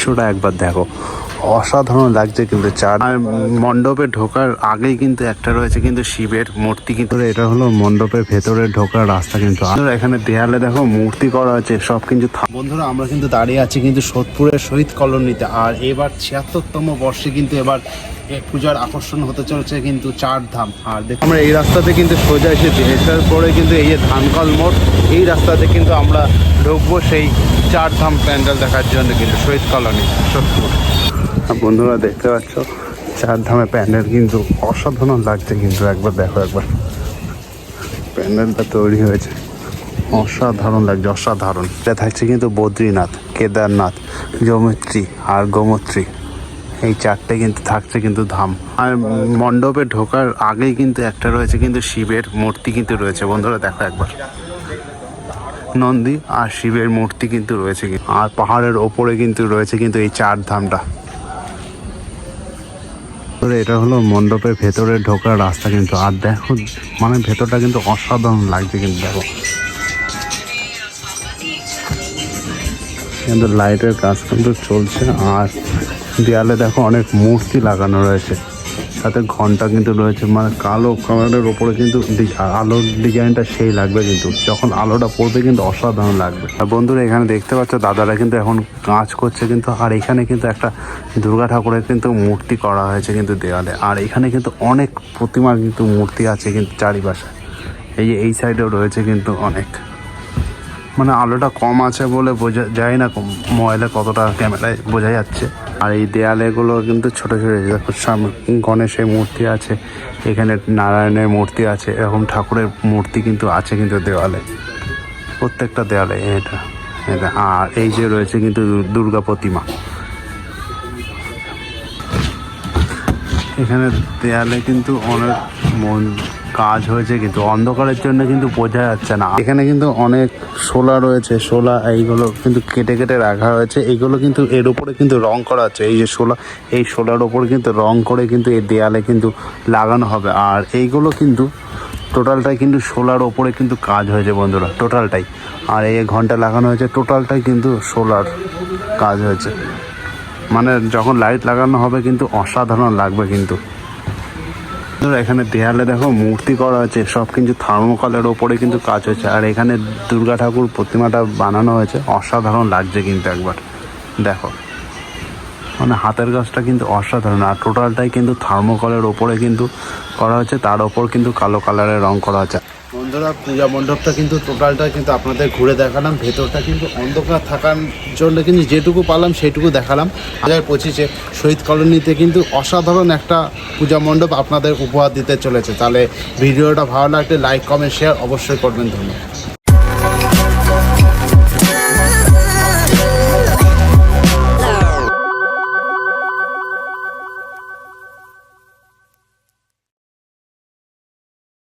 দৃশ্যটা একবার দেখো, অসাধারণ লাগছে কিন্তু। চার মণ্ডপে ঢোকার আগেই কিন্তু একটা রয়েছে কিন্তু শিবের মূর্তি, কিন্তু এটা হলো মণ্ডপের ভেতরে ঢোকার রাস্তা। কিন্তু এখানে দেয়ালে দেখো মূর্তি করা আছে সব কিন্তু। বন্ধুরা আমরা কিন্তু দাঁড়িয়ে আছি কিন্তু সোদপুরের শহীদ কলোনিতে, আর এবার ৭৬তম বর্ষে কিন্তু এবার পূজার আকর্ষণ হতে চলেছে কিন্তু চার ধাম। আর দেখো আমরা এই রাস্তাতে কিন্তু সোজা এসেছি, এসার পরে কিন্তু এই যে ধানকল মোড়, এই রাস্তাতে কিন্তু আমরা ঢুকবো সেই চার ধাম প্যান্ডেল দেখার জন্য কিন্তু শহীদ কলোনি সোদপুর। বন্ধুরা দেখতে পাচ্ছ চার ধামে প্যান্ডেল কিন্তু অসাধারণ লাগছে কিন্তু। একবার দেখো, একবার প্যান্ডেলটা তৈরি হয়েছে, অসাধারণ লাগছে, অসাধারণ। এটা থাকছে কিন্তু বদ্রীনাথ, কেদারনাথ, যমুত্রী আর গোমুত্রী, এই চারটে কিন্তু থাকছে কিন্তু ধাম। আর মণ্ডপে ঢোকার আগেই কিন্তু একটা রয়েছে কিন্তু শিবের মূর্তি কিন্তু রয়েছে। বন্ধুরা দেখো একবার, নন্দী আর শিবের মূর্তি কিন্তু রয়েছে, আর পাহাড়ের ওপরে কিন্তু রয়েছে কিন্তু এই চার ধামটা। এটা হলো মণ্ডপের ভেতরে ঢোকার রাস্তা কিন্তু। আর দেখো মানে ভেতরটা কিন্তু অসাধারণ লাগছে কিন্তু। দেখো কিন্তু লাইটের কাজ কিন্তু চলছে, আর দেয়ালে দেখো অনেক মূর্তি লাগানো রয়েছে, সাথে ঘন্টা কিন্তু রয়েছে। মানে কালো কালারের ওপরে কিন্তু আলোর ডিজাইনটা সেই লাগবে কিন্তু, যখন আলোটা পড়বে কিন্তু অসাধারণ লাগবে। আর বন্ধুরা এখানে দেখতে পাচ্ছ দাদারা কিন্তু এখন কাজ করছে কিন্তু। আর এখানে কিন্তু একটা দুর্গা ঠাকুরের কিন্তু মূর্তি করা হয়েছে কিন্তু দেওয়ালে। আর এখানে কিন্তু অনেক প্রতিমা কিন্তু মূর্তি আছে কিন্তু চারিপাশে। এই যে এই সাইডেও রয়েছে কিন্তু অনেক, মানে আলোটা কম আছে বলে বোঝা যায় না মোবাইলে কতটা ক্যামেরায় বোঝা যাচ্ছে। আর এই দেয়ালেগুলো কিন্তু ছোটো ছোটো, দেখো সামনে গণেশের মূর্তি আছে, এখানে নারায়ণের মূর্তি আছে, এরকম ঠাকুরের মূর্তি কিন্তু আছে কিন্তু দেওয়ালে, প্রত্যেকটা দেওয়ালে। এটা এটা আর এই যে রয়েছে কিন্তু দুর্গা প্রতিমা। এখানে দেয়ালে কিন্তু অনেক কাজ হয়েছে কিন্তু অন্ধকারের জন্য কিন্তু বোঝা যাচ্ছে না। এখানে কিন্তু অনেক শোলা রয়েছে, শোলা এইগুলো কিন্তু কেটে কেটে রাখা হয়েছে। এইগুলো কিন্তু এর উপরে কিন্তু রং করা আছে, এই যে শোলা, এই শোলার ওপর কিন্তু রং করে কিন্তু এই দেয়ালে কিন্তু লাগানো হবে। আর এইগুলো কিন্তু টোটালটাই কিন্তু শোলার ওপরে কিন্তু কাজ হয়েছে বন্ধুরা, টোটালটাই। আর এই ঘন্টা লাগানো হয়েছে, টোটালটাই কিন্তু শোলার কাজ হয়েছে। মানে যখন লাইট লাগানো হবে কিন্তু অসাধারণ লাগবে কিন্তু। এখানে দেয়ালে দেখো মূর্তি করা আছে সব কিন্তু থার্মোকলের ওপরে কিন্তু কাজ হয়েছে। আর এখানে দুর্গা ঠাকুর প্রতিমাটা বানানো হয়েছে, অসাধারণ লাগছে কিন্তু। একবার দেখো মানে হাতের কাজটা কিন্তু অসাধারণ। আর টোটালটাই কিন্তু থার্মোকলের ওপরে কিন্তু করা হয়েছে, তার ওপর কিন্তু কালো কালারের রং করা আছে। বন্ধুরা পূজা মণ্ডপটা কিন্তু টোটালটা কিন্তু আপনাদের ঘুরে দেখালাম। ভেতরটা কিন্তু অন্ধকার থাকার জন্য কিন্তু যেটুকু পারলাম সেটুকু দেখালাম। 2025-এ শহীদ কলোনিতে কিন্তু অসাধারণ একটা পূজা মণ্ডপ আপনাদের উপহার দিতে চলেছে। তাহলে ভিডিওটা ভালো লাগলে লাইক, কমেন্ট, শেয়ার অবশ্যই করবেন। ধন্যবাদ।